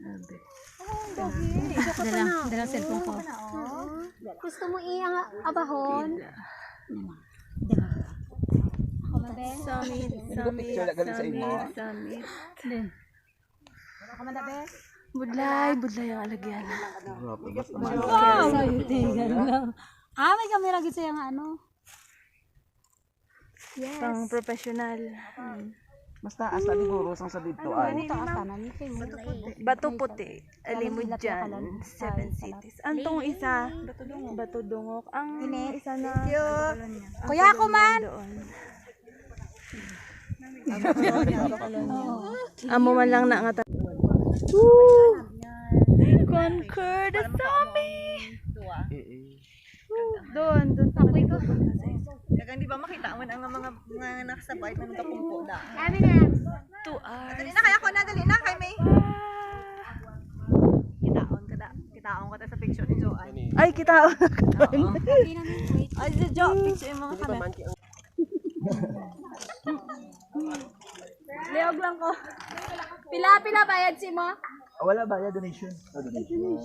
Sabi. Dala cellphone ko. Gusto mo abahon? Ako mabe? Summit. Ako madabe? Budlay ang alagyan. Wow! Sayutigan lang. May kamera gito yung ano. Yes. Pang professional. Mas taas na siguro sa dito ay. Bato puti. Alimod dyan. 7 cities. Antong isa. Bato dungok. Ang isa na. Kuya ako man! Amo man lang na nga. Conquer the zombie! Doon tapoy ko. Kagang di ba makita mo ang mga nakasabay na nagkapumpo na. 2 hours. Dali na kaya ko na, dali na kay May. Kitaon ka sa picture ni Joanne. Ay, kita. Ay, Jo, picture yung mga kamera. Leog lang ko. Pila bayad si mo? Wala ba ya donation? Donation.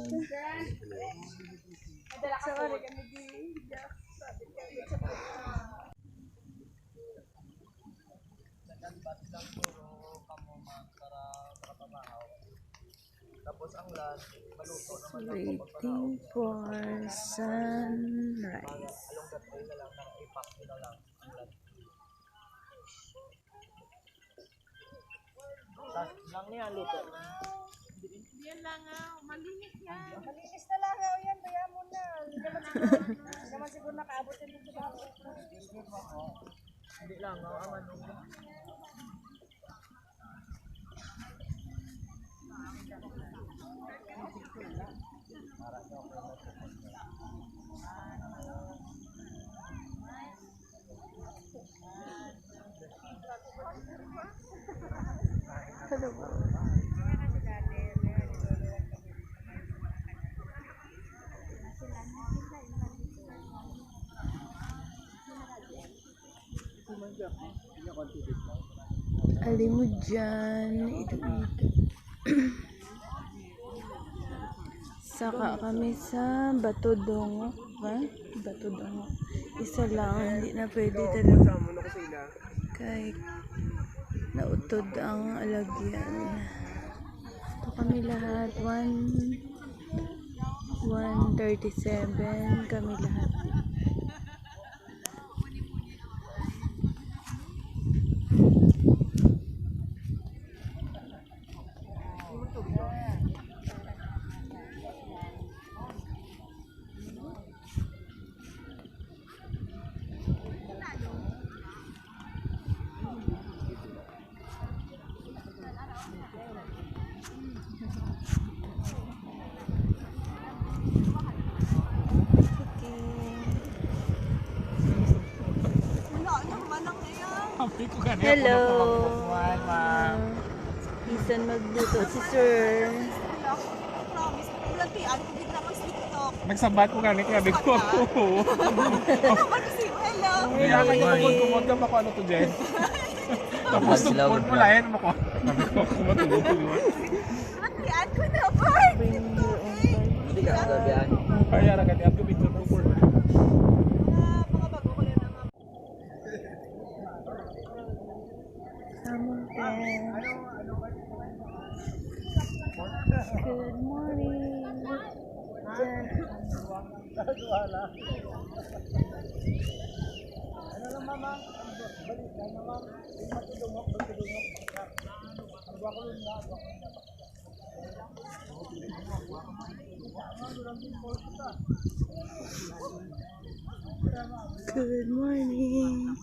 Waiting for sunrise. Lang niya luto. Malinis na lang yan, kaya mo na. Hindi naman siguro nakaabot yan dito ba? Hindi lang aman. Alimod dyan. Ito. Saka kami sa Bato Dungok. Bato Dungok. Isa lang. Hindi na pwede talaga. Kay nautod ang alagyan. Ito kami lahat. 137 kami lahat. Hello. Isan magluto si Sir. Promise, ulantian ko bigla mag-TikTok. Nagsabat ko ganit kaya big ko. Hello. Kaya ka niya kumod ka pa ko ano to Jen. Tapos tugpon mo layan mo ko. Sabi ko kumatulog ko. Ulantian ko na, Bart. Hindi ka sabihan. Kaya ra kati abdo picture ko for. Mga bago ko lang naman. Good morning. Good morning.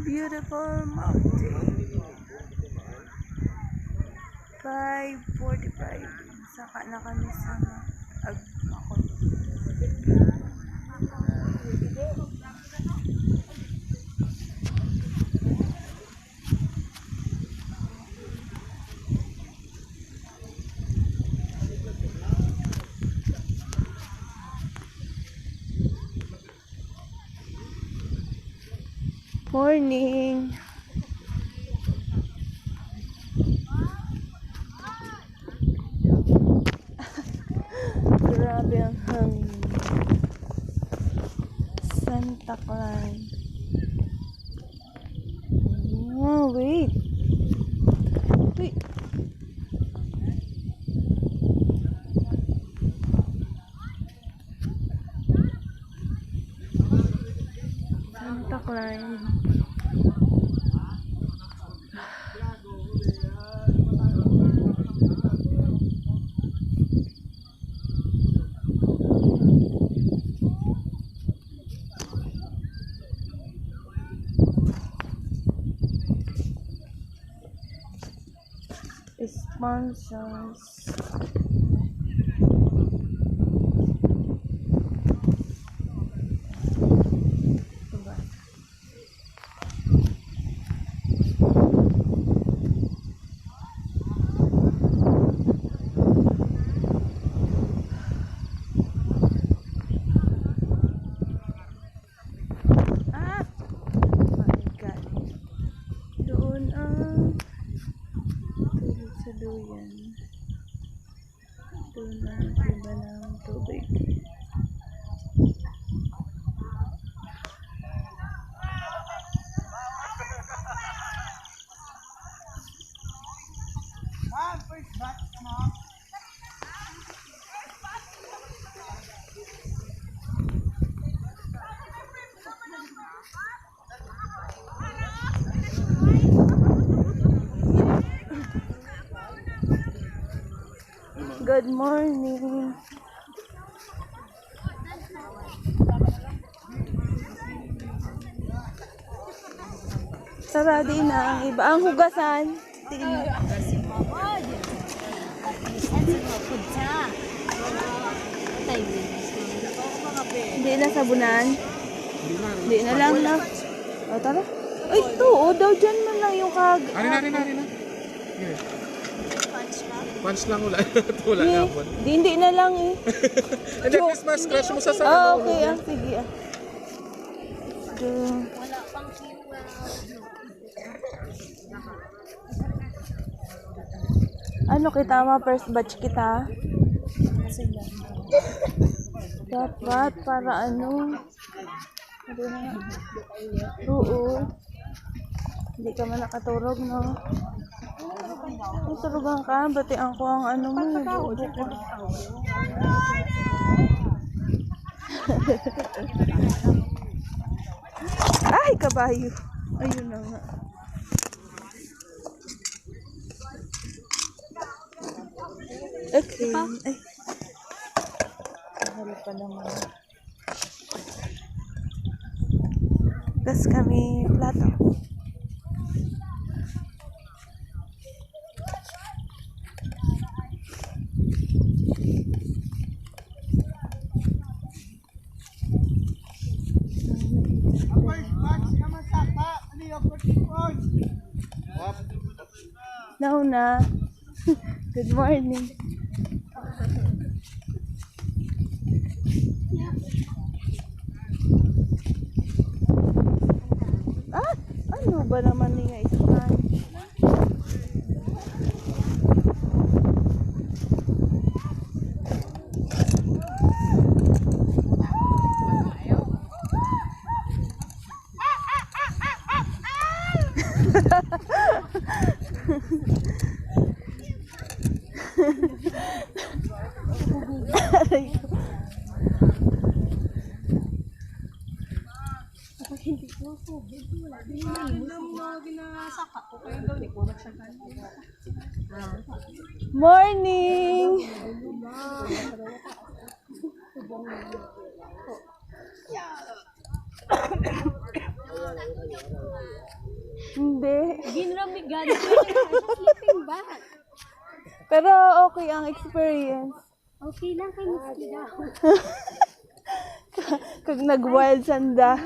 Beautiful mountain. 5:45. Saka na kami sa Agmakot. Morning. Grabe ang hangin. Santa Clara. Oh, wait. Wait. Santa Clara. Sponsors. Diba? Ah! My God. Doon ang tulog sa duyan. Doon ang iba ng tubig. Good morning. Sarado na ang iba. Ang hugasan. Tingnan. Hindi na sabunan. Hindi na lang na. O, tara. Ay, ito. O, daw dyan man lang yung Ari na. Punch lang wala. Wala nga po. Hindi na lang eh. Hindi, Christmas crush mo sa Ah, okay. Ah, sige ah. Doon. Ano kita ma first batch kita? Dapat para ano? Ano na? Oo. Hindi ka man nakaturog, no? Turugan ka, batian ko ang ano mo. Buubo ko. Ay, kabayo. Ayun na nga. Okay. Ay. Mahal pa naman. Gas kami plato. Nauna. Good morning. Ah, ano ba naman niya isukan? Aray ko. Morning! Hindi. Ginramigan ko yung sleeping bag. Pero okay ang experience. Okay lang kayo daw. Kag nag-wild sanda.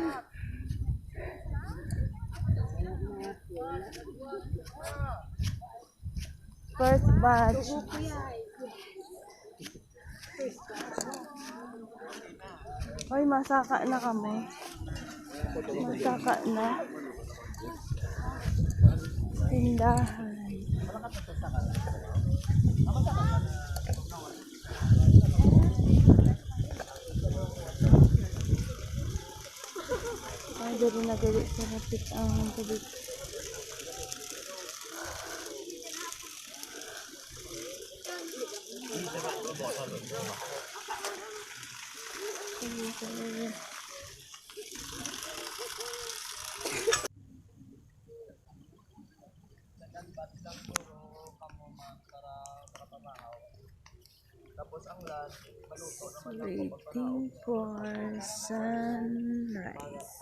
First batch. Oy, masaka na kami. Masaka na. tindahan. Ay, dari na gali sa rapit ang tubig. Waiting for sunrise.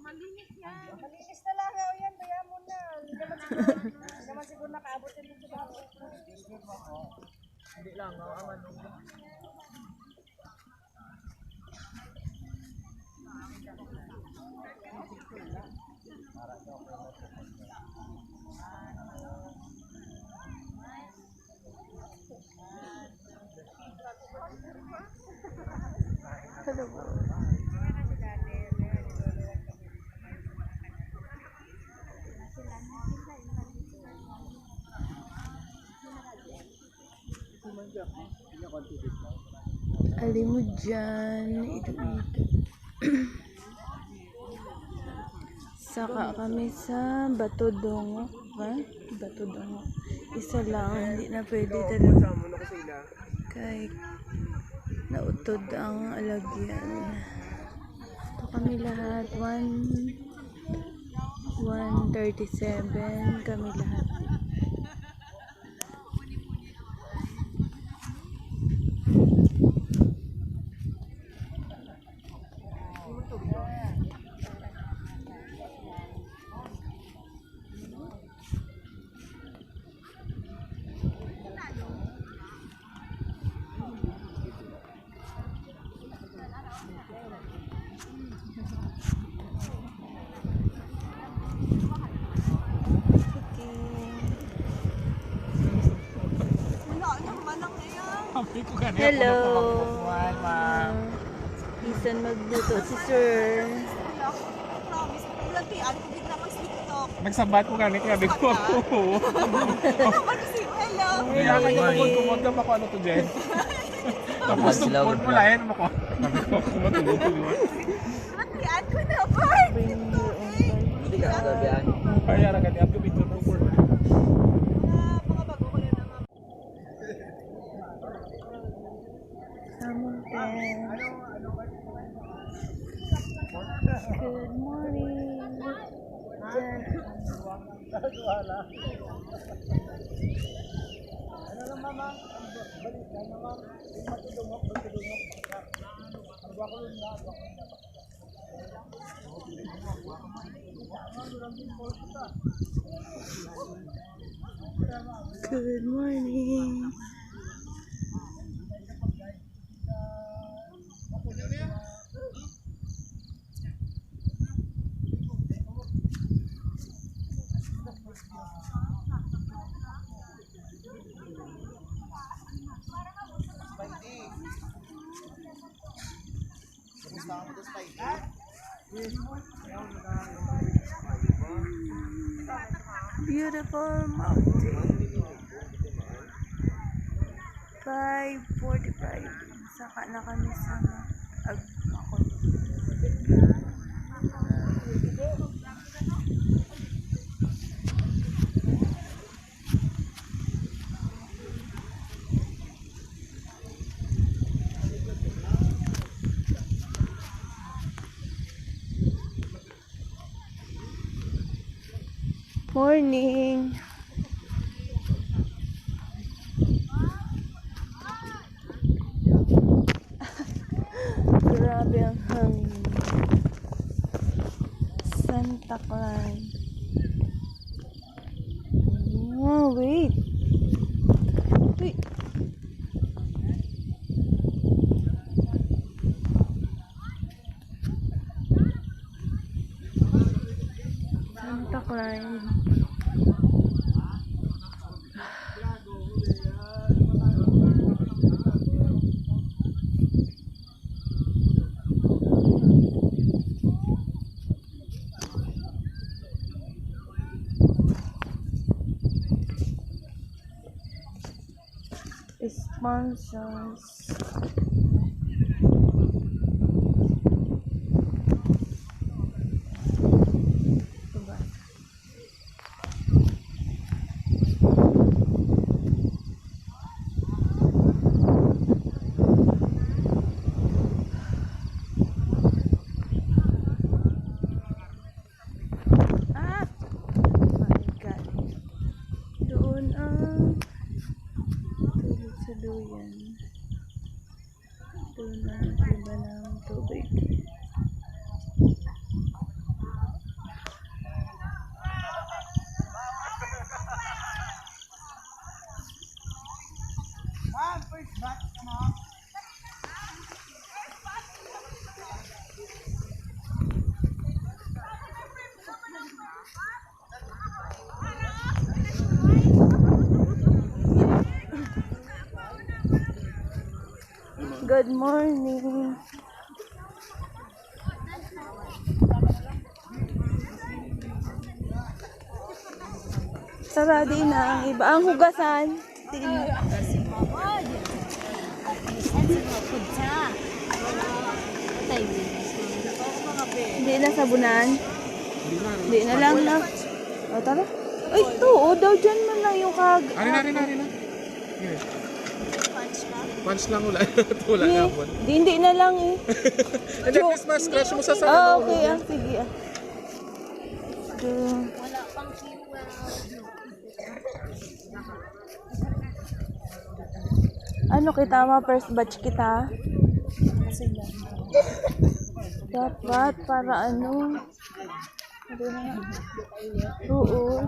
Malinis na lang o yan, kaya mo na. Hindi naman siguro nakaabot yan dito sa hapon. Alim mo dyan, ito. Saka kami sa Batodongo. Ha? Batodongo. Isa lang, hindi na pwede talaga. Kay nautod ang alagyan. Ito kami lahat. 137 kami lahat. Hello. Isan magluto si Sir. Nagsabat ko ganit nga ko ako. Kaya kumod ka pa ko ano to Jen. Tapos tungkol mo lain mo ko. Sabi ko ako matulog. Hindi ka sabihan. Kaya ra gani ako video to for. Good morning. Good morning. Beautiful mountain. 5:45. Saka na kami sa Agmakon. Morning. Grabe ang hangin. Santa Clara. Oh, wait. Wait. Santa Clara. Mansions. Diba? Ah! My God. Doon ang tubig sa duyan. Doon ang iba ng tubig. Good morning. Sara di na ang iba. Ang hugasan. Di na. Hindi na sabunan. Hindi na lang na. O tara. Ay, ito. O daw dyan man lang yung kag... Ari na. Sige. Punch lang wala. Wala nga po. Hindi na lang eh. Hindi, Christmas crush mo sa Ah, okay. Ah, sige ah. Ano kita ma first batch kita? Dapat para ano? Hindi na nga. Oo.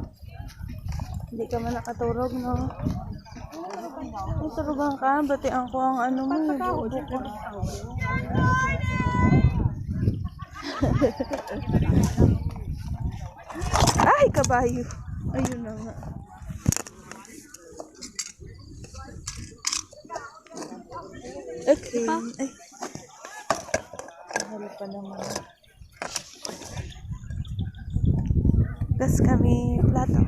Hindi ka man nakaturog, no? Ay, turugan ka. Batian ko ang ano mo. Buo ko. Ay, kabayo. Ayun na nga. Okay. Ay. Mahal pa naman. Gas kami plato.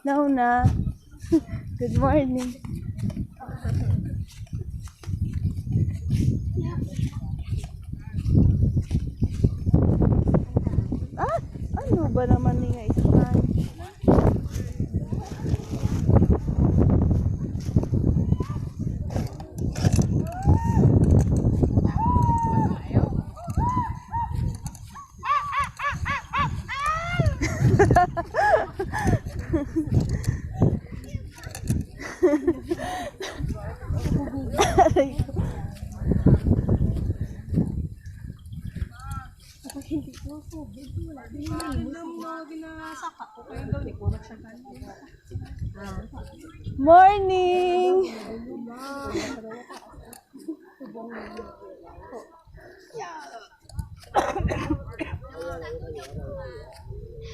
Nauna. Good morning. Ah, ano ba naman nga ispan? Aray ko. Morning!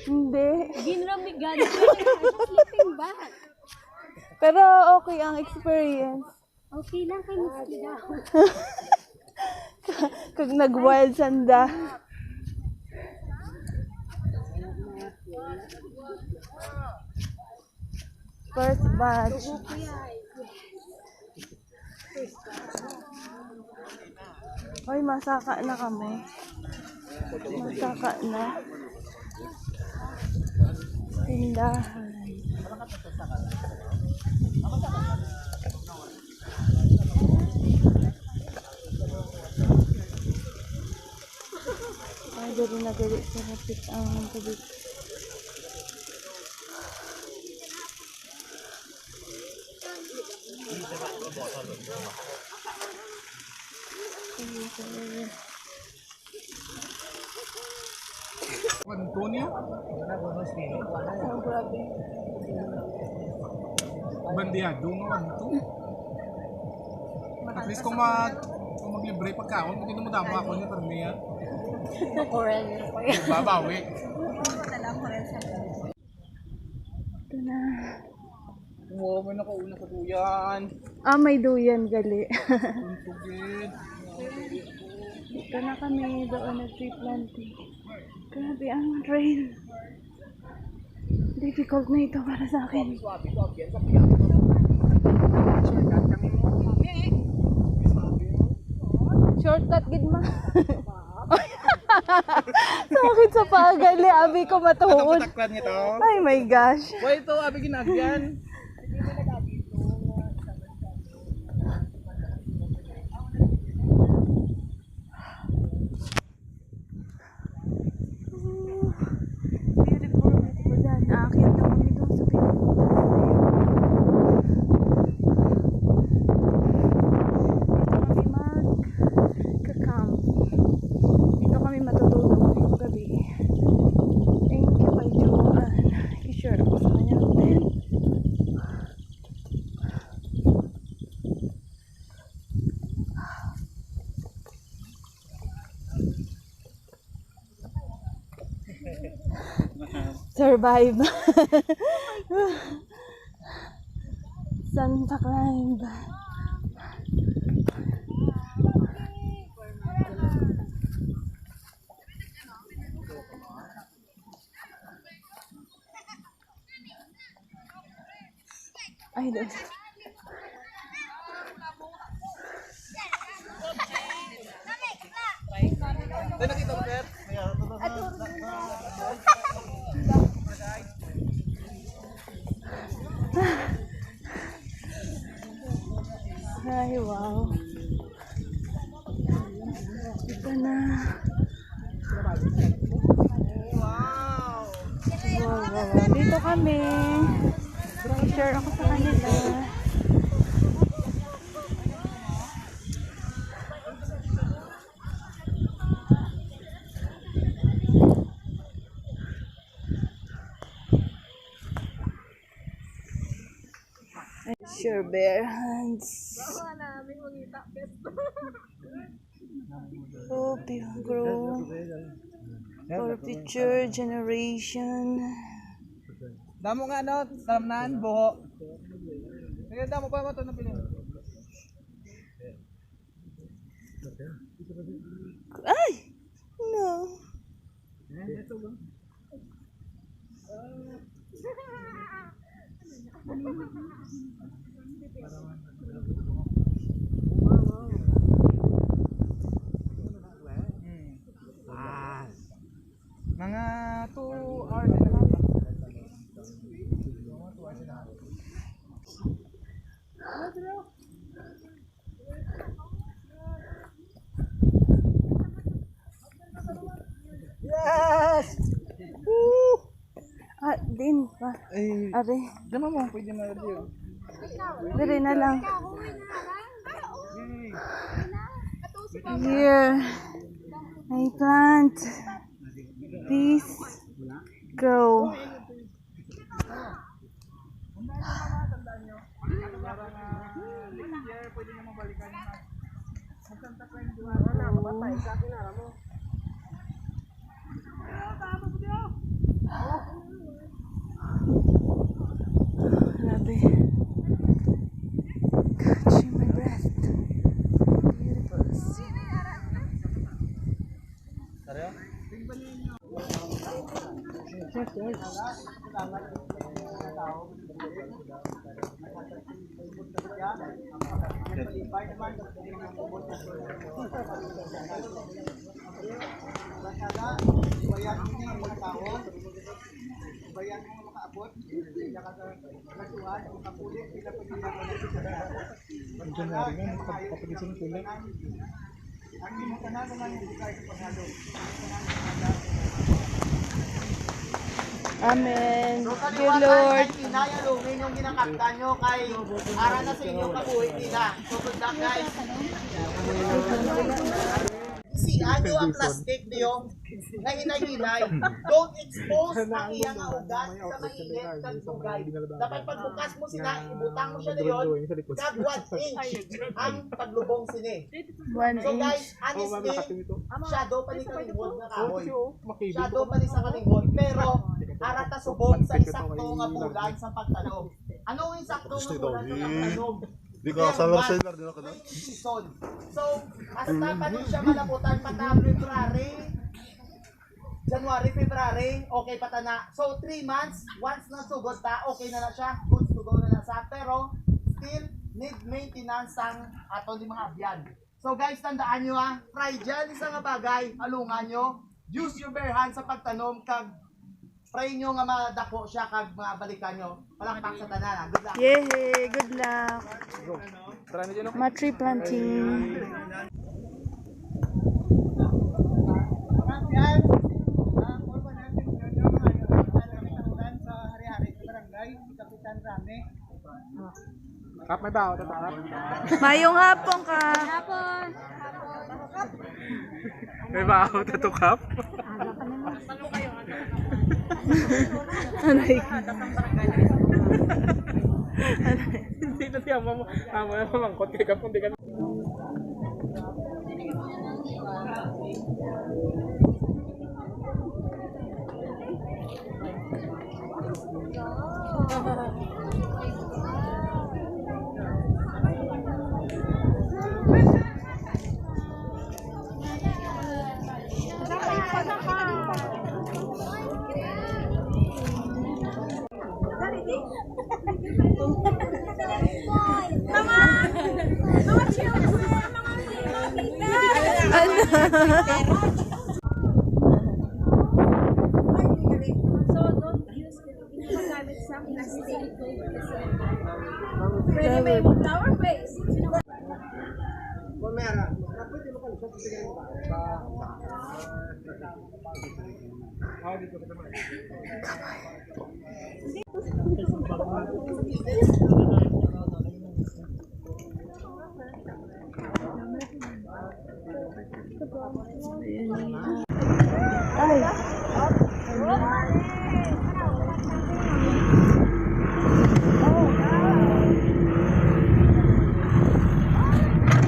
Hindi. Ginramigan. Sleeping bag. Pero okay ang experience. Okay lang kay Miski daw. Kag nag-wild sanda. First batch. Oy, masaka na kami. Masaka na. Tindahan. Ay, dari na gali sa rapit ang tubig. Antonio? Oh, grabe. Bandiado mo ano. At least kung maglibre pagkaon, hindi mo damo ako niya pero niya. Corel. Babawi. Ito na. Oo, may nakauna sa duyan. Ah, may duyan gali. Tugid. Dito na kami doon nag-tree planting. Grabe ang trail. Difficult na ito para sa akin. Shortcut gid ma. Sakit sa pagali, abi ko matuod. Taklan nito. Ay my gosh. Why ito, abi ginagyan? Beautiful, beautiful dyan. Aakyat na kami doon sa pinakabutas na yun. Dito kami mag-camp. Dito kami matutulog ngayong gabi. Thank you kay Joanne. I-share ako sa kanya ng tent. Survive. Santa climb. Ay, doon. Ay, nakita mo, Pep? Ay, wow. Ito na. Wow, wow, wow. Dito kami. I-share ako sa kanila. Sure, bare hands. Hope you grow for future generation. Damo nga ano, talamnan, buho. Sige, damo pa mo ito na pilin. Ay! No. Mga 2 hours and a half. Yes! Woo! Ah, din pa. Ay, Are, dama mo, pwede na rin yun. dire na lang. Here, I plant this grow. Grabe. Catching my breath. Beautiful scene. Amen. Thank you, Lord. Kinayalungin yung ginakapta nyo kay ara na sa inyong kabuhay nila. So good luck guys. Siya nyo ang plastic niyo na hinay-hinay. Don't expose ang iyang ugat sa mainit kag tugay. Dapat pagbukas mo sila, ibutang mo siya na yun, kag 1 inch ang paglubong sini. 1 So inch. guys, honestly, shadow pa ni kalingkod na kahoy. Makibig. Shadow pa ni sa kalingkod. Pero, arata subong sa isang to nga bulan sa pagtanaw. Ano yung sakto ng bulan ng tanom? Di ka salar sa ilar, di na ka na? Season. So, hasta pa nun siya malaputan pata February, January, February, okay pa ta na. So, 3 months, once na sugod ta, okay na na siya, good to go na na sa. Pero, still, need maintenance ang ato di mga abyan. So guys, tandaan nyo ha, try dyan isa nga bagay, alungan nyo, use your bare hands sa pagtanom, kag pray nyo nga madako siya, kag mabalikan nyo. Palakpak sa tanan ha, good luck. Yay! Good luck! Tara na dyan ako. Tree planting. Mga abyan, orba natin nyo ngayon, sa hari-hari sa barangay, si Kapitan Rame. Kap, may baho, tatakap. Mayong hapon ka! Hapon. May baho, tatukap. Aray. Hindi na siya, amo na mamangkot kay Kap, hindi ka.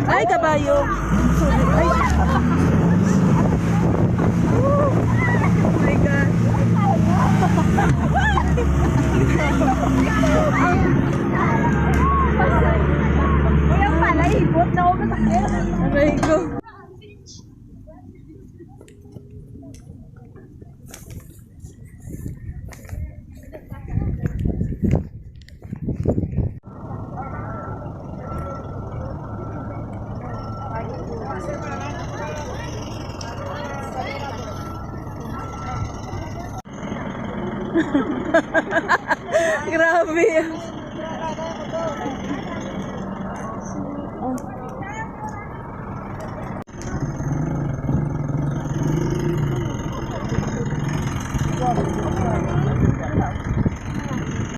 Ay, kabayo! Ay! Oh my God! Kuya pala, ibot na ako masakit. Aray ko! Grabe.